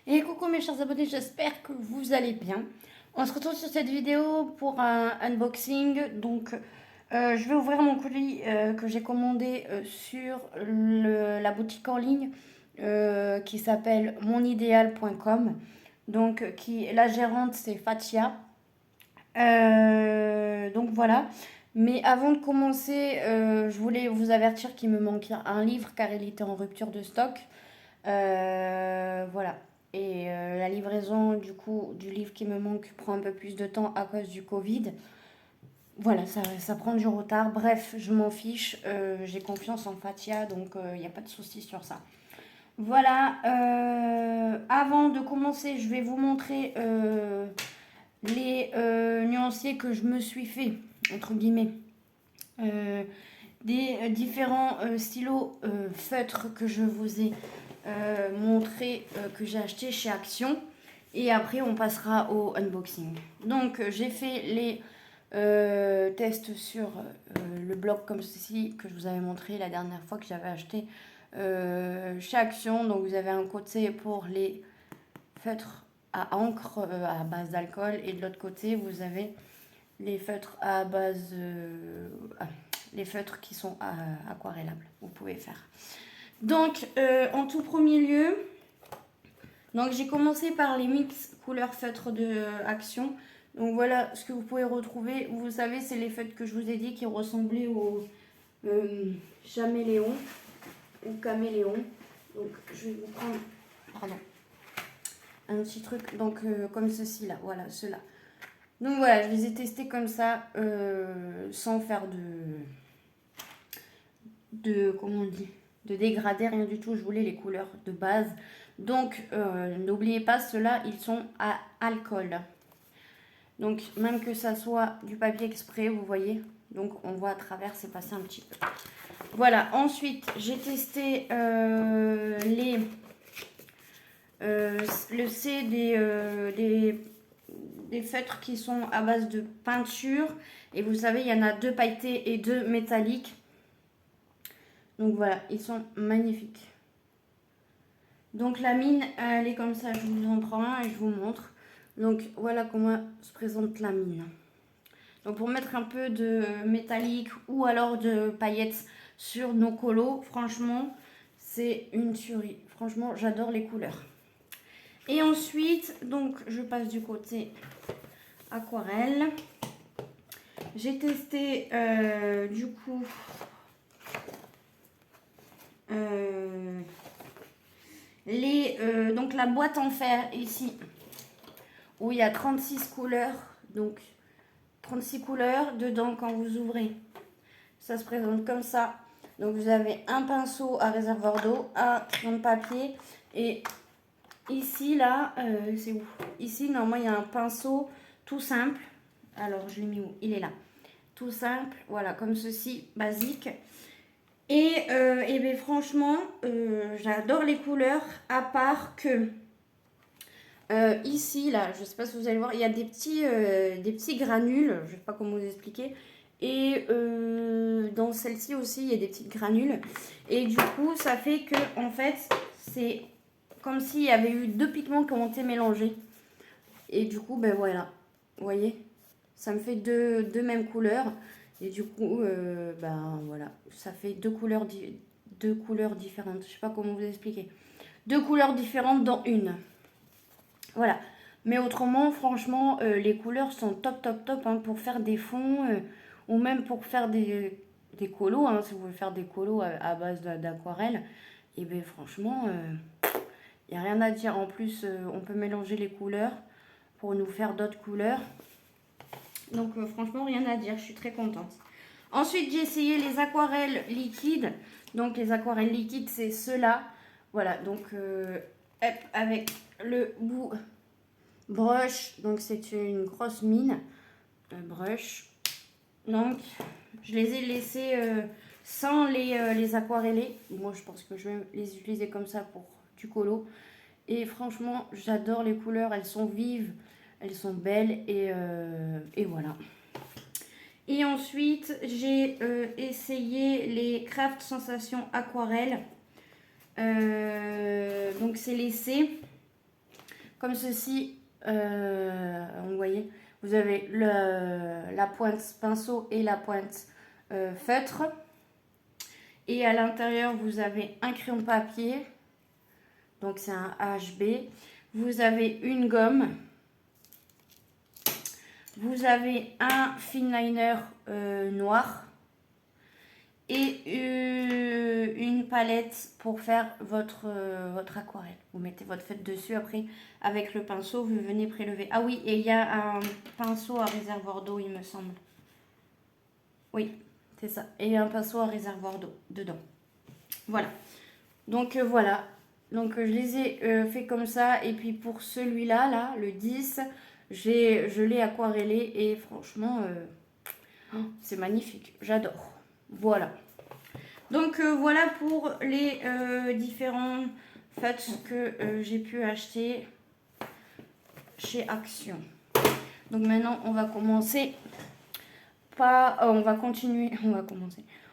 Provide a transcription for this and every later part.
Et coucou mes chers abonnés, j'espère que vous allez bien. On se retrouve sur cette vidéo pour un unboxing. Donc je vais ouvrir mon colis que j'ai commandé sur la boutique en ligne qui s'appelle monideal.com. Donc la gérante c'est Fatia. Donc voilà. Mais avant de commencer, je voulais vous avertir qu'il me manquait un livre car il était en rupture de stock. Voilà. Et la livraison du coup du livre qui me manque prend un peu plus de temps à cause du Covid. Voilà, ça prend du retard. Bref, je m'en fiche. J'ai confiance en Fatia, donc il n'y a pas de souci sur ça. Voilà. Avant de commencer, je vais vous montrer les nuanciers que je me suis fait, entre guillemets. Des différents stylos feutres que je vous ai montré, que j'ai acheté chez Action. Et après, on passera au unboxing. Donc, j'ai fait les tests sur le blog comme ceci, que je vous avais montré la dernière fois que j'avais acheté chez Action. Donc, vous avez un côté pour les feutres à encre à base d'alcool. Et de l'autre côté, vous avez les feutres à base... les feutres qui sont aquarellables, vous pouvez faire. Donc, en tout premier lieu, donc j'ai commencé par les mix couleurs feutres de Action. Donc voilà ce que vous pouvez retrouver. Vous savez, c'est les feutres que je vous ai dit qui ressemblaient au chaméléon ou caméléon. Donc je vais vous prendre, pardon, un petit truc. Donc comme ceci là, voilà, ceux-là. Donc voilà, je les ai testés comme ça, sans faire comment on dit, de dégradé, rien du tout. Je voulais les couleurs de base. Donc n'oubliez pas, ceux-là ils sont à alcool. Donc même que ça soit du papier exprès, vous voyez, donc on voit à travers, c'est passé un petit peu. Voilà, ensuite j'ai testé le C des feutres qui sont à base de peinture. Et vous savez, il y en a 2 pailletés et 2 métalliques. Donc voilà, ils sont magnifiques. Donc la mine, elle est comme ça, je vous en prends un et je vous montre. Donc voilà comment se présente la mine. Donc pour mettre un peu de métallique ou alors de paillettes sur nos colos, franchement, c'est une tuerie. Franchement, j'adore les couleurs. Et ensuite, donc je passe du côté aquarelle. J'ai testé du coup donc la boîte en fer ici où il y a 36 couleurs. Donc 36 couleurs dedans quand vous ouvrez. Ça se présente comme ça. Donc vous avez un pinceau à réservoir d'eau, un crayon de papier et ici là, c'est où? Ici normalement il y a un pinceau tout simple. Alors je l'ai mis où? Il est là. Tout simple, voilà, comme ceci, basique. Et bien franchement, j'adore les couleurs, à part que ici, là, je sais pas si vous allez voir, il y a des petits granules, je sais pas comment vous expliquer. Et dans celle-ci aussi, il y a des petites granules. Et du coup, ça fait que, en fait, c'est comme s'il y avait eu 2 pigments qui ont été mélangés. Et du coup, ben voilà, vous voyez, ça me fait deux mêmes couleurs. Et du coup, ben voilà, ça fait deux couleurs différentes. Je sais pas comment vous expliquer. 2 couleurs différentes dans une. Voilà. Mais autrement, franchement, les couleurs sont top, top, top hein, pour faire des fonds ou même pour faire des colos. Hein, si vous voulez faire des colos à base d'aquarelle, et bien franchement, il n'y a rien à dire. En plus, on peut mélanger les couleurs pour nous faire d'autres couleurs. Donc franchement, rien à dire, je suis très contente. Ensuite, j'ai essayé les aquarelles liquides. Donc les aquarelles liquides, c'est ceux-là. Voilà, donc avec le bout brush. Donc c'est une grosse mine. Brush. Donc je les ai laissés sans les aquareller. Moi, je pense que je vais les utiliser comme ça pour du colo. Et franchement, j'adore les couleurs. Elles sont vives, elles sont belles et voilà. Et ensuite, j'ai essayé les Craft Sensation Aquarelle. Donc, c'est les C. comme ceci. Vous voyez, vous avez la pointe pinceau et la pointe feutre. Et à l'intérieur, vous avez un crayon papier. Donc, c'est un HB. Vous avez une gomme. Vous avez un finliner noir. Et une palette pour faire votre aquarelle. Vous mettez votre feutre dessus. Après, avec le pinceau, vous venez prélever. Ah oui, et il y a un pinceau à réservoir d'eau, il me semble. Oui, c'est ça. Et un pinceau à réservoir d'eau dedans. Voilà. Donc, voilà. Donc, je les ai fait comme ça. Et puis, pour celui-là, là, le 10, je l'ai aquarellé. Et franchement, c'est magnifique. J'adore. Voilà. Donc, voilà pour les différents feutres que j'ai pu acheter chez Action. Donc, maintenant, on va commencer.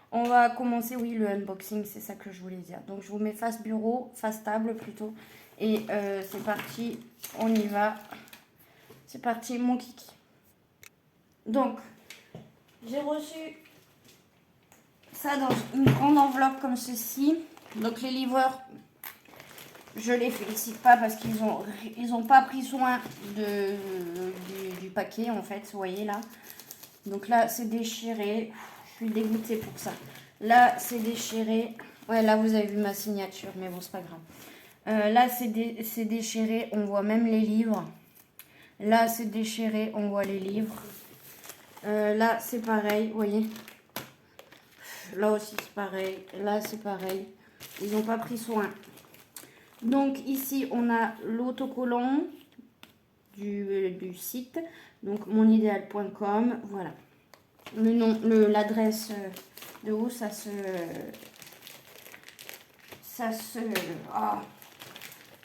On va commencer, oui, le unboxing, c'est ça que je voulais dire. Donc, je vous mets face bureau, face table plutôt. Et c'est parti, on y va. C'est parti, mon kiki. Donc, j'ai reçu ça dans une grande enveloppe comme ceci. Donc, les livreurs, je les félicite pas parce qu'ils ont pas pris soin du paquet, en fait, vous voyez là. Donc là, c'est déchiré. Je suis dégoûtée pour ça. Là, c'est déchiré. Ouais, là, vous avez vu ma signature, mais bon, c'est pas grave. Là, c'est déchiré. On voit même les livres. Là, c'est déchiré. On voit les livres. Là, c'est pareil, vous voyez. Là aussi, c'est pareil. Là, c'est pareil. Ils n'ont pas pris soin. Donc, ici, on a l'autocollant du site. Donc, monidéal.com. Voilà. Le nom, l'adresse de où ça se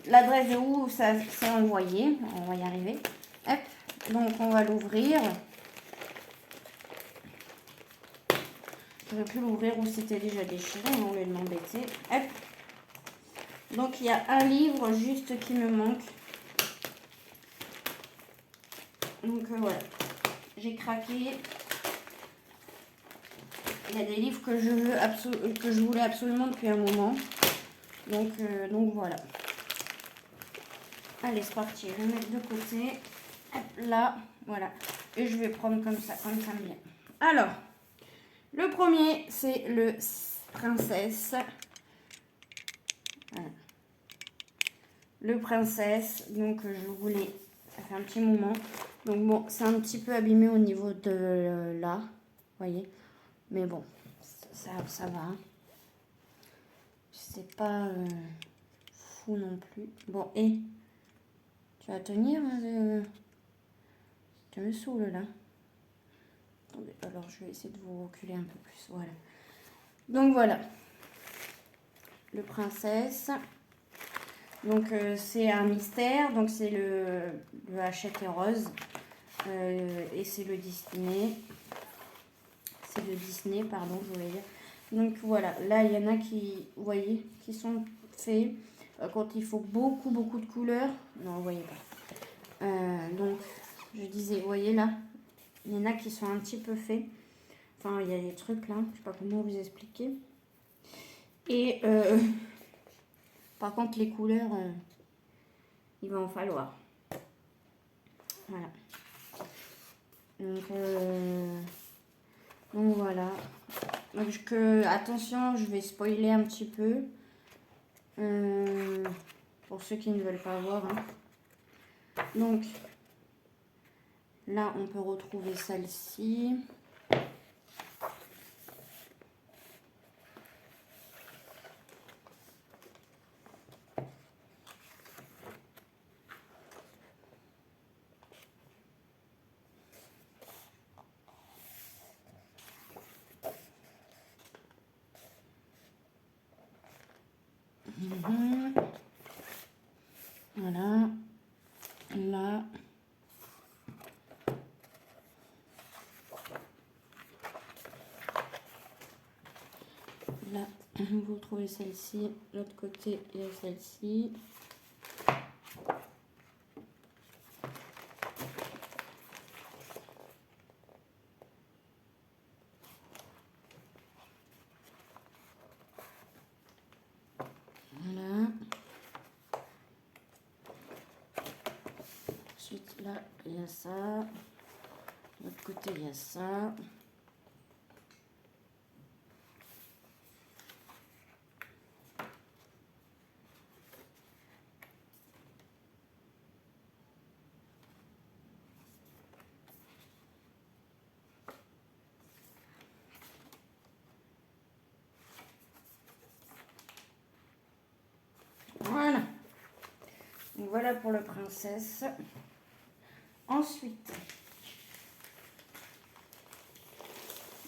l'adresse de où ça s'est envoyé. On va y arriver. Hop. Donc, on va l'ouvrir. J'aurais pu l'ouvrir où c'était déjà déchiré, mais on va m'embêter. Hop. Donc, il y a un livre juste qui me manque. Donc, voilà. J'ai craqué. Il y a des livres que je voulais absolument depuis un moment. Donc voilà. Allez, c'est parti. Je vais mettre de côté. Hop, là, voilà. Et je vais prendre comme ça me vient. Alors, le premier, c'est le Princesse. Voilà. Le Princesse. Donc, je voulais... Ça fait un petit moment. Donc, bon, c'est un petit peu abîmé au niveau de là. Vous voyez. Mais bon, ça va. C'est pas fou non plus. Bon, et tu vas tenir. Tu me saoules là. Attendez, alors je vais essayer de vous reculer un peu plus. Voilà. Donc voilà. Le Princesse. Donc c'est un mystère. Donc c'est le Hachette et Rose. Et c'est le Disney. C'est le Disney, pardon, je voulais dire. Donc voilà, là il y en a qui, vous voyez, qui sont faits quand il faut beaucoup de couleurs. Non, vous voyez pas. Donc je disais, vous voyez là, il y en a qui sont un petit peu faits. Enfin, il y a des trucs là, je sais pas comment vous expliquer. Et par contre les couleurs, il va en falloir. Voilà. Donc voilà. Donc attention, je vais spoiler un petit peu. Pour ceux qui ne veulent pas voir. Hein. Donc là, on peut retrouver celle-ci. Voilà. Là. Là, vous trouvez celle-ci. L'autre côté, il y a celle-ci. Ensuite, là, il y a ça. De l'autre côté, il y a ça. Voilà. Donc voilà pour le princesse. Ensuite,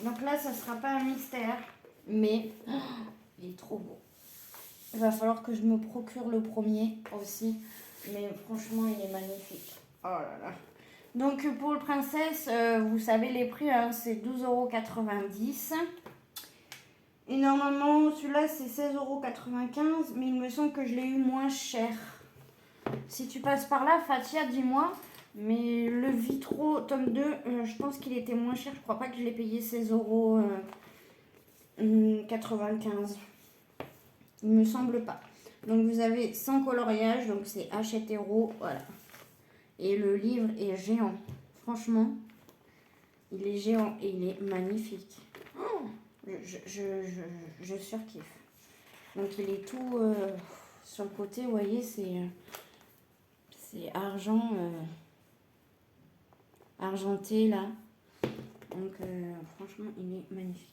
donc là, ça sera pas un mystère, mais il est trop beau. Il va falloir que je me procure le premier aussi, mais franchement, il est magnifique. Oh là là. Donc pour le princesse, vous savez les prix, hein, c'est 12,90 €. Et normalement, celui-là, c'est 16,95 €, mais il me semble que je l'ai eu moins cher. Si tu passes par là, Fatia, dis-moi. Mais le Vitro tome 2, je pense qu'il était moins cher. Je crois pas que je l'ai payé 16,95 €. Il me semble pas. Donc vous avez 100 coloriages, donc c'est Hachette-Héros, voilà. Et le livre est géant. Franchement, il est géant et il est magnifique. Oh, je surkiffe. Donc il est tout sur le côté, vous voyez, c'est argent, argenté là. Donc franchement, il est magnifique.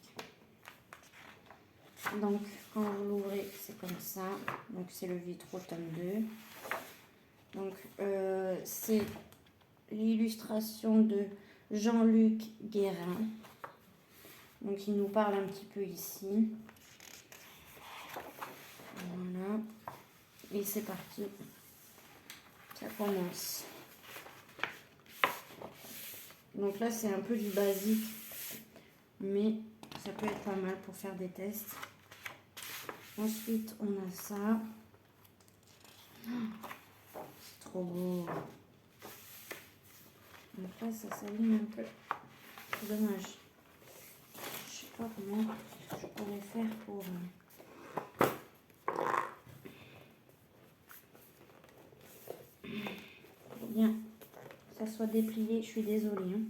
Donc quand vous l'ouvrez, c'est comme ça. Donc c'est le Vitro tome 2. Donc c'est l'illustration de Jean-Luc Guérin. Donc il nous parle un petit peu ici. Voilà. Et c'est parti. Ça commence. Donc là c'est un peu du basique. Mais ça peut être pas mal pour faire des tests. Ensuite on a ça. C'est trop beau. Donc là ça s'aligne un peu. Dommage. Je sais pas comment je pourrais faire pour... bien ça soit déplié, je suis désolée. Hein.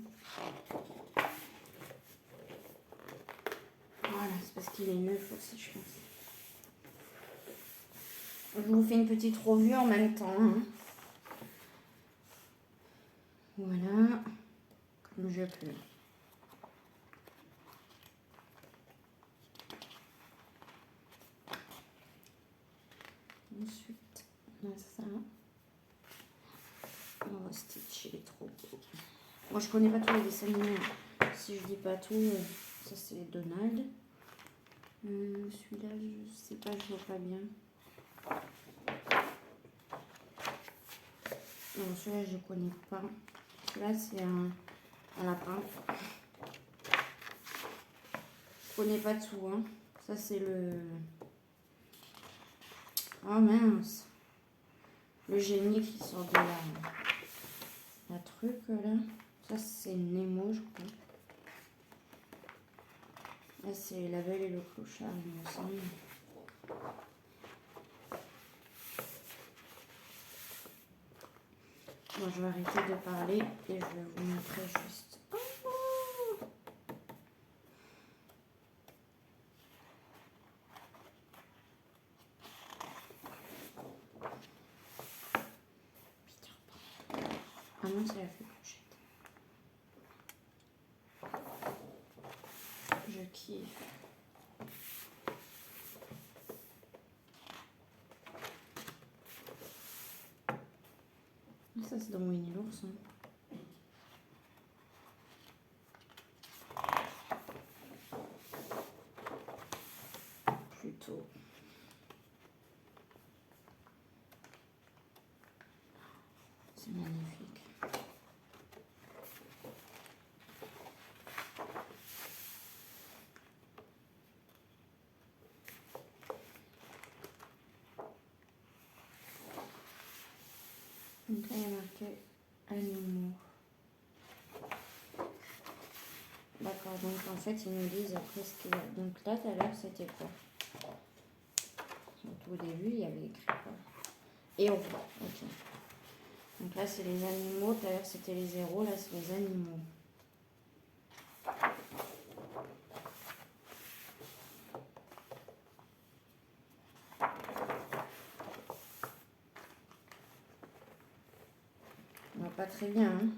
Voilà, c'est parce qu'il est neuf aussi, je pense. Je vous fais une petite revue en même temps. Hein. Voilà, comme je peux. Ensuite, on a ça. On va stitcher, il est trop beau. Moi, je connais pas tous les dessins animés. Si je dis pas tout, ça c'est Donald. Celui-là, je sais pas, je vois pas bien. Non, celui-là, je connais pas. Celui-là, c'est un lapin. Je connais pas tout, hein. Ça, c'est le... Oh mince. Le génie qui sort de la truc, là. Ça, c'est Nemo, je crois. Là, c'est La Belle et le Clochard, il me semble. Bon, je vais arrêter de parler et je vais vous montrer juste. Oh, Peter Pan. Ah non, c'est la fée Clochette. Je kiffe. Ça, c'est dans Winnie l'ours. Hein. Plutôt. C'est magnifique. Donc là, il y a marqué animaux. D'accord, donc en fait, ils nous disent après ce qu'il y a. Donc là, tout à l'heure, c'était quoi? Donc au début, il y avait écrit quoi? Héros, ok. Donc là, c'est les animaux. Tout à l'heure, c'était les zéros. Là, c'est les animaux. On va pas très bien, hein.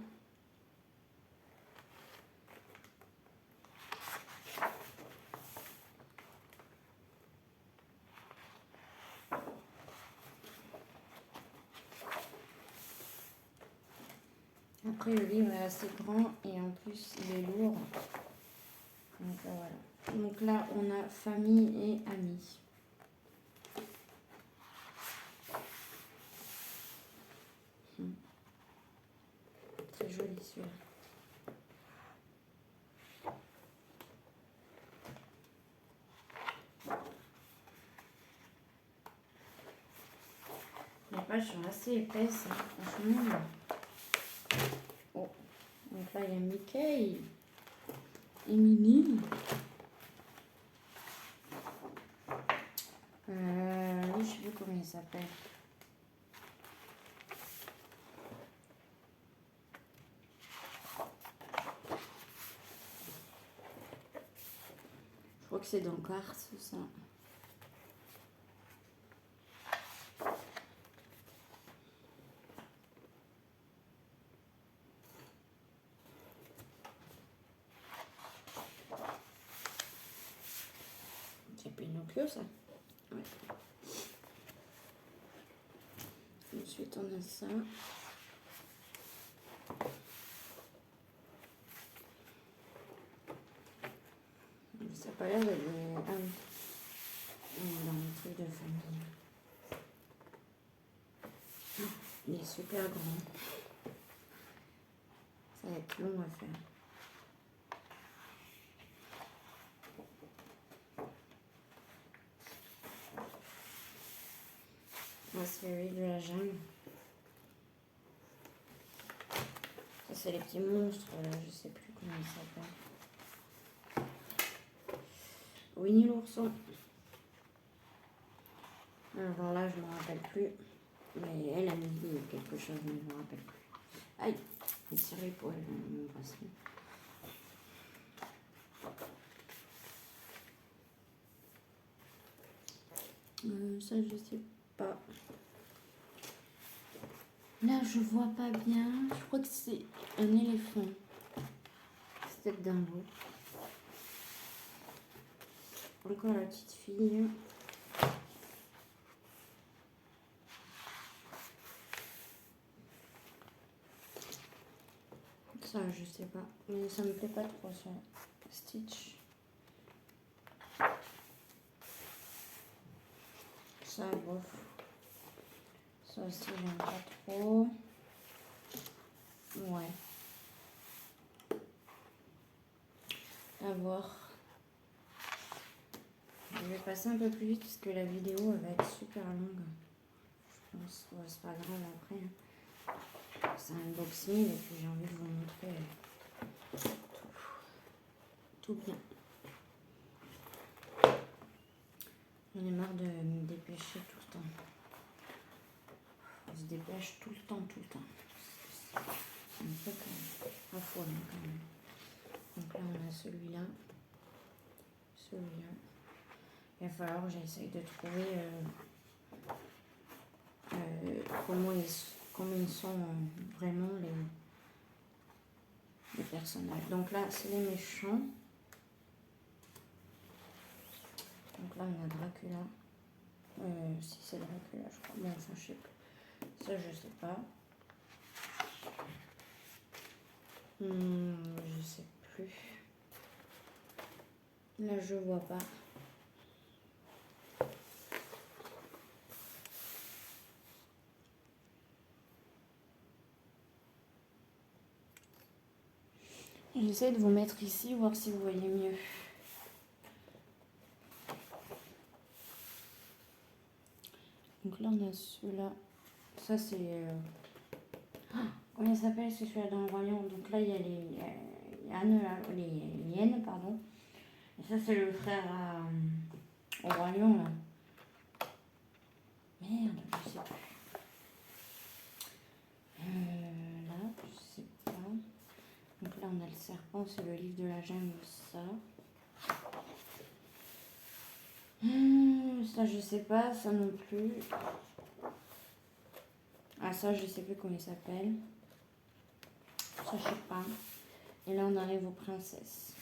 Après, le livre est assez grand et en plus, il est lourd. Donc voilà. Donc là, on a famille et amis. Très joli celui-là. Les pages sont assez épaisses, hein, franchement. Oh, donc là, il y a Mickey et Minnie. Lui, je sais plus comment il s'appelle. Je crois que c'est dans Cars, ça. C'est Pinocchio, ça. Ouais. Ensuite, on a ça. Ça n'a pas l'air d'être... Ah oui. On est dans le truc de famille. Il est super grand. Ça va être long à faire. La série de la jungle. Ça, c'est les petits monstres, là. Je sais plus comment ils s'appellent. Winnie l'ourson. Alors là, je ne me rappelle plus. Mais elle a mis quelque chose, mais je ne me rappelle plus. Aïe, il s'est serré pour elle, mon bracelet. Ça, je sais pas. Là, je vois pas bien. Je crois que c'est un éléphant. C'est peut-être dingo. Encore la petite fille. Ça, je sais pas. Mais ça me plaît pas trop, ça. Stitch. Ça, bof. Ça aussi, j'aime pas trop. Ouais. À voir. Je vais passer un peu plus vite parce que la vidéo elle va être super longue. Je pense. Ouais, c'est pas grave après. Hein. C'est un unboxing et puis j'ai envie de vous montrer tout bien. J'en ai marre de me dépêcher tout le temps. On se dépêche tout le temps. C'est un peu affolant quand même. Donc là on a celui-là. Celui-là. Il va falloir que j'essaye de trouver comment ils sont vraiment les personnages. Donc là, c'est les méchants. Donc là, on a Dracula. Si c'est Dracula, je crois. Bon, enfin, je sais plus. Ça, je sais pas. Je sais plus. Là, je vois pas. J'essaie de vous mettre ici, voir si vous voyez mieux. Donc là, on a celui-là. Ça, c'est... comment il s'appelle celui-là dans le royaume? Donc là, il y a les hyènes, pardon. Et ça, c'est le frère au royaume, là. Merde, je sais plus. serpent, c'est le livre de la jungle, ça. Ça, je sais pas, ça non plus. Ah, ça, je sais plus comment il s'appelle. Ça, je sais pas. Et là, on arrive aux princesses.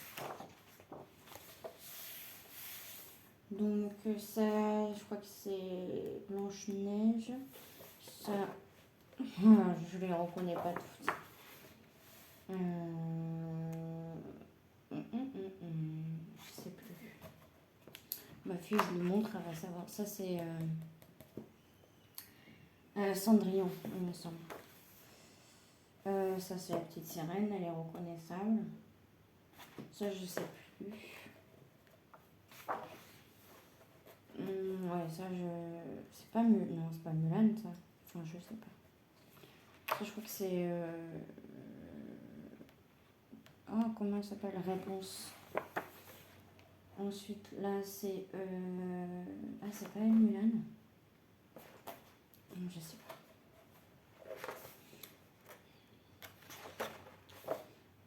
Donc, ça, je crois que c'est Blanche-Neige. Ça, je les reconnais pas toutes. Je sais plus. Ma fille, je lui montre, elle va savoir. Ça, c'est Cendrillon, il me semble. Ça, c'est la petite sirène, elle est reconnaissable. Ça, je sais plus. Ouais, ça, c'est pas Mulan. Non, c'est pas Mulan, ça. Enfin, je sais pas. Ça, je crois que c'est... Oh, comment elle s'appelle? Réponse. Ensuite, là, c'est... Ah, c'est pas Mulan? Non, je sais pas.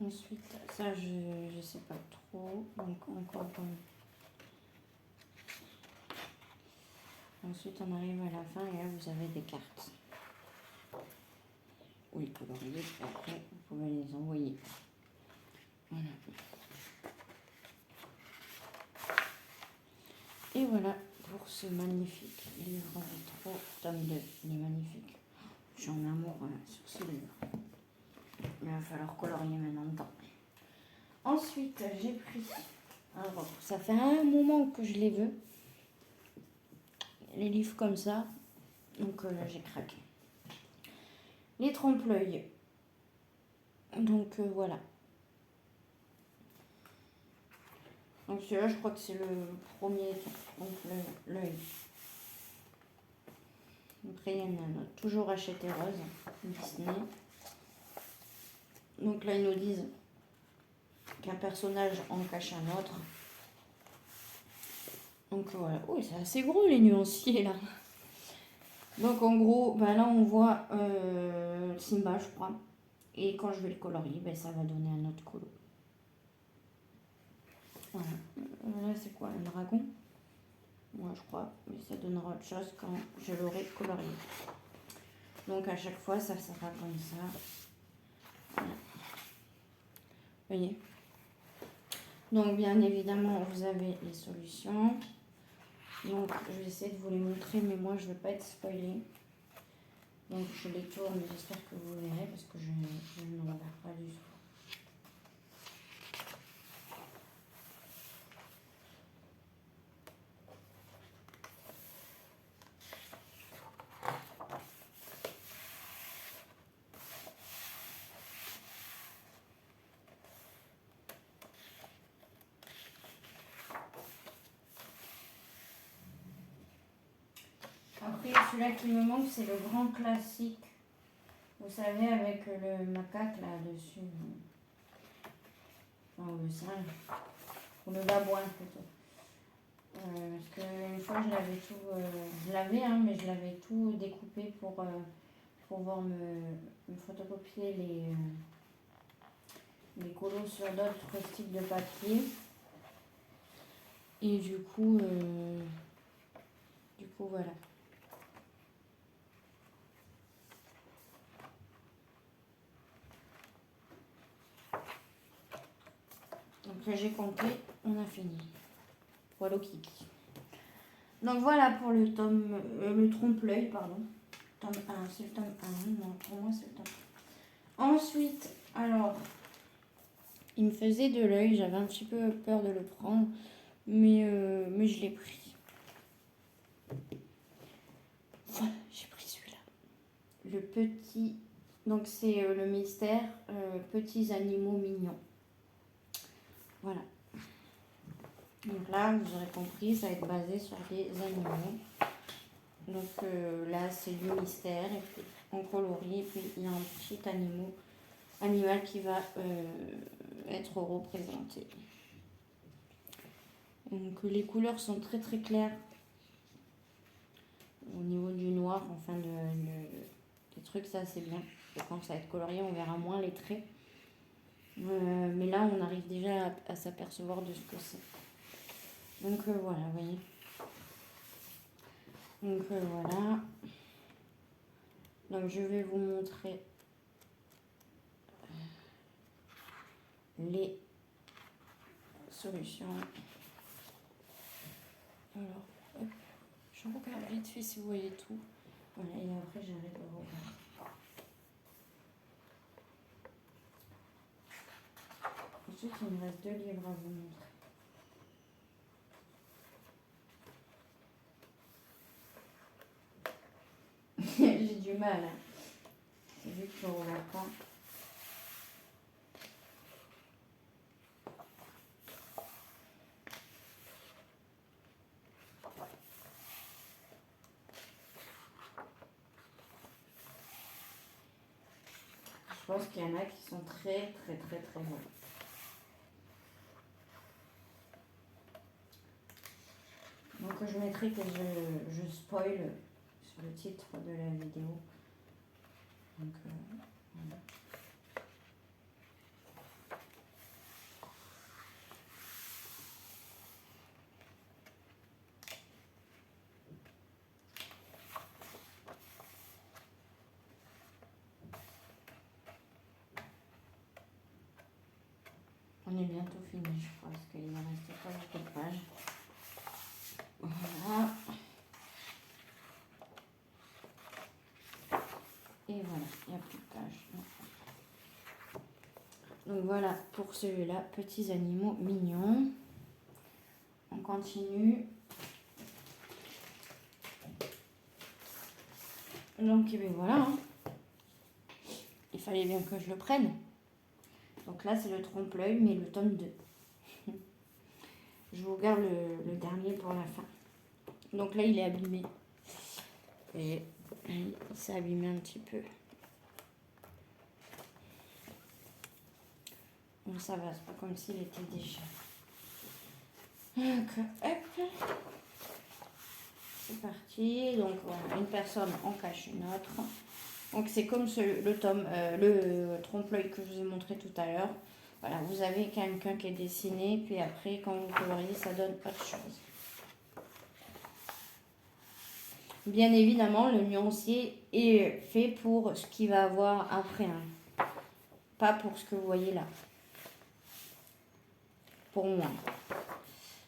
Ensuite, ça, je sais pas trop. Donc, encore comme... Ensuite, on arrive à la fin et là, vous avez des cartes. Oui, coloriées. Et après, vous pouvez les envoyer. Voilà. Et voilà pour ce magnifique livre rétro, tome 2. Il est magnifique. Je suis en amour sur ce livre. Il va falloir colorier maintenant dedans. Ensuite, j'ai pris... Alors, ça fait un moment que je les veux. Les livres comme ça. Donc là, j'ai craqué. Les trompe-l'œil. Donc voilà. Donc celui-là, je crois que c'est le premier trompe-l'œil. Après, il y en a toujours acheté rose, Disney. Donc là, ils nous disent qu'un personnage en cache un autre. Donc voilà. Oh, c'est assez gros les nuanciers là. Donc en gros, ben là on voit Simba, je crois. Et quand je vais le colorier, ben, ça va donner un autre colo. Voilà. Là c'est quoi, un dragon? Moi je crois, mais ça donnera autre chose quand je l'aurai colorié. Donc à chaque fois, ça sera comme ça. Voilà. Vous voyez? Donc bien évidemment, vous avez les solutions. Donc je vais essayer de vous les montrer, mais moi je ne vais pas être spoilée. Donc je les tourne, j'espère que vous verrez parce que je ne regarde pas du tout. Après celui-là qui me manque, c'est le grand classique. Vous savez, avec le macaque là-dessus. Enfin, le singe. Ou le babouin plutôt. Parce qu'une fois, je l'avais, hein, mais je l'avais tout découpé pour pouvoir me photocopier les colos sur d'autres types de papier. Et du coup voilà. Donc là, j'ai compté, on a fini. Voilà Kiki. Donc voilà pour le tome, le trompe-l'œil, pardon. Tome 1, c'est le tome 1. Non, pour moi, c'est le tome 1. Ensuite, alors, il me faisait de l'œil. J'avais un petit peu peur de le prendre. Mais je l'ai pris. Voilà, j'ai pris celui-là. Le petit... Donc c'est le mystère, petits animaux mignons. Voilà. Donc là, vous aurez compris, ça va être basé sur des animaux. Donc là, c'est du mystère, et puis en coloris, et puis il y a un petit animal qui va être représenté. Donc les couleurs sont très très claires. Au niveau du noir, enfin des trucs, ça c'est bien. Et quand ça va être colorié, on verra moins les traits. Mais là, on arrive déjà à s'apercevoir de ce que c'est. Donc voilà, vous voyez. Donc voilà. Donc je vais vous montrer les solutions. Alors, hop, je regarde vite fait si vous voyez tout. Voilà, et après j'arrête de regarder. Ensuite, il me reste 2 livres à vous montrer. J'ai du mal. Hein. C'est vu que je ne regarde pas. Je pense qu'il y en a qui sont très bons. Donc je mettrai que je spoil sur le titre de la vidéo. Donc voilà. On est bientôt fini, je crois, parce qu'il ne reste pas beaucoup de pages. Voilà. Et voilà, il n'y a plus de pages. Donc voilà pour celui-là, petits animaux mignons. On continue. Donc et bien voilà, hein. Il fallait bien que je le prenne. Donc là c'est le trompe-l'œil, mais le tome 2. Je vous garde le dernier pour la fin. Donc là il est abîmé. Et il s'est abîmé un petit peu. Bon ça va, c'est pas comme s'il était déjà. Donc hop. C'est parti. Donc voilà, une personne en cache une autre. Donc c'est comme le trompe-l'œil que je vous ai montré tout à l'heure. Voilà, vous avez quelqu'un qui est dessiné, puis après quand vous coloriez, ça donne autre chose. Bien évidemment, le nuancier est fait pour ce qu'il va avoir après, hein. Pas pour ce que vous voyez là. Pour moi.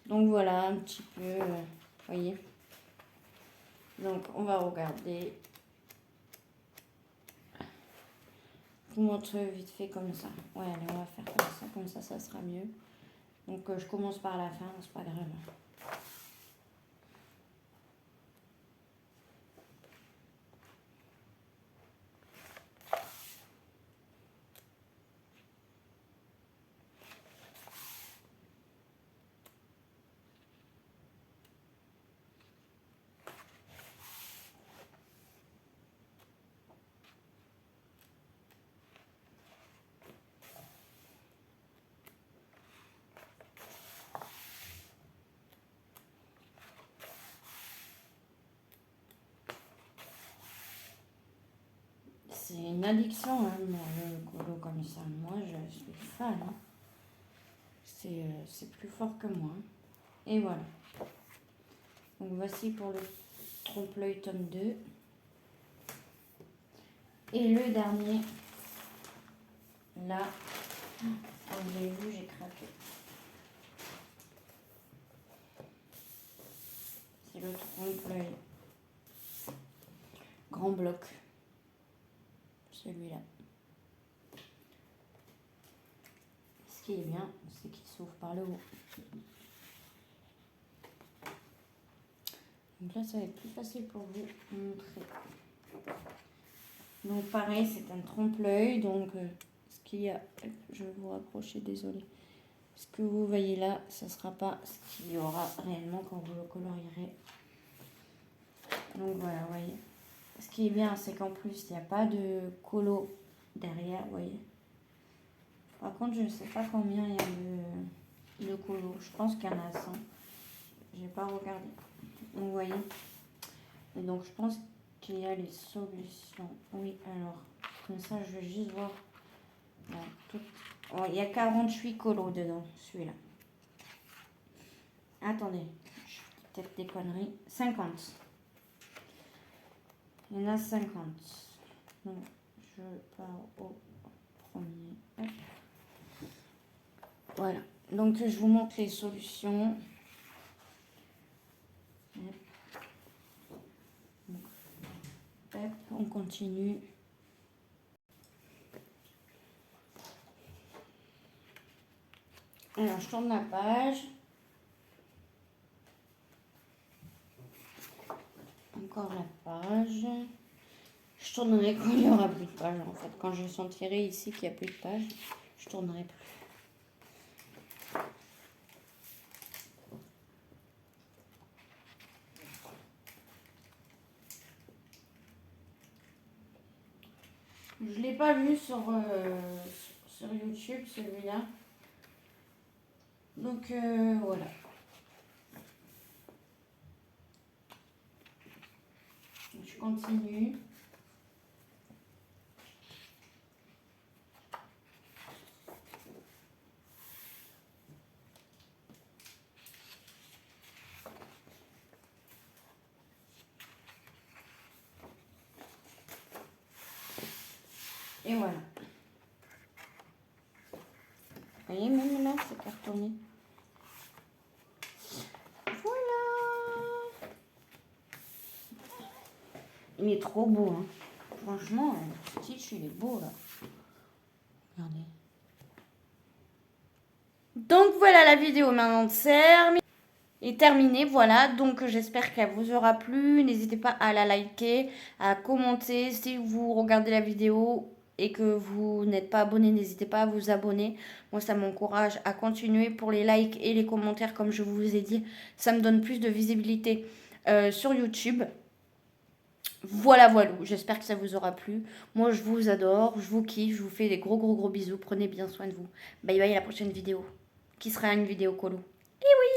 Donc voilà, un petit peu, voyez. Donc on va regarder. Je vous montre vite fait comme ça. Ouais, allez, on va faire comme ça, ça sera mieux. Donc je commence par la fin, c'est pas grave. C'est une addiction, hein, le colo comme ça. Moi, je suis fan. Hein. C'est plus fort que moi. Et voilà. Donc voici pour le trompe-l'œil tome 2. Et le dernier, là, comme vous avez vu, j'ai craqué. C'est le trompe-l'œil. Grand bloc. Celui-là. Ce qui est bien, c'est qu'il s'ouvre par le haut. Donc là, ça va être plus facile pour vous montrer. Donc pareil, c'est un trompe-l'œil. Donc ce qu'il y a, je vais vous rapprocher, désolé. Ce que vous voyez là, ce ne sera pas ce qu'il y aura réellement quand vous le colorierez. Donc voilà, vous voyez. Ce qui est bien, c'est qu'en plus, il n'y a pas de colo derrière, vous voyez. Par contre, je ne sais pas combien il y a de colo. Je pense qu'il y en a 100. Je n'ai pas regardé. Donc, vous voyez. Et donc, je pense qu'il y a les solutions. Oui, alors, comme ça, je vais juste voir. Bon, Oh, il y a 48 colos dedans, celui-là. Attendez, je fais peut-être des conneries. 50. Il y en a 50. Donc, je pars au premier. Hop. Voilà. Donc, je vous montre les solutions. Hop, on continue. Alors, je tourne la page. Encore la page. Je tournerai quand il n'y aura plus de page, en fait. Quand je sentirai ici qu'il n'y a plus de page, je tournerai plus. Je ne l'ai pas vu sur YouTube, celui-là. Donc, voilà. Je continue. Et voilà. Vous voyez, même là, c'est cartonné. Voilà. Il est trop beau, hein. Franchement, le Stitch, il est beau, là. Regardez. Donc, voilà la vidéo maintenant est terminée. Voilà, donc j'espère qu'elle vous aura plu. N'hésitez pas à la liker, à commenter. Si vous regardez la vidéo et que vous n'êtes pas abonné, n'hésitez pas à vous abonner. Moi, ça m'encourage à continuer. Pour les likes et les commentaires, comme je vous ai dit, ça me donne plus de visibilité sur YouTube. Voilà, voilà. J'espère que ça vous aura plu. Moi, je vous adore, je vous kiffe, je vous fais des gros bisous. Prenez bien soin de vous. Bye bye, à la prochaine vidéo, qui sera une vidéo colo. Et oui!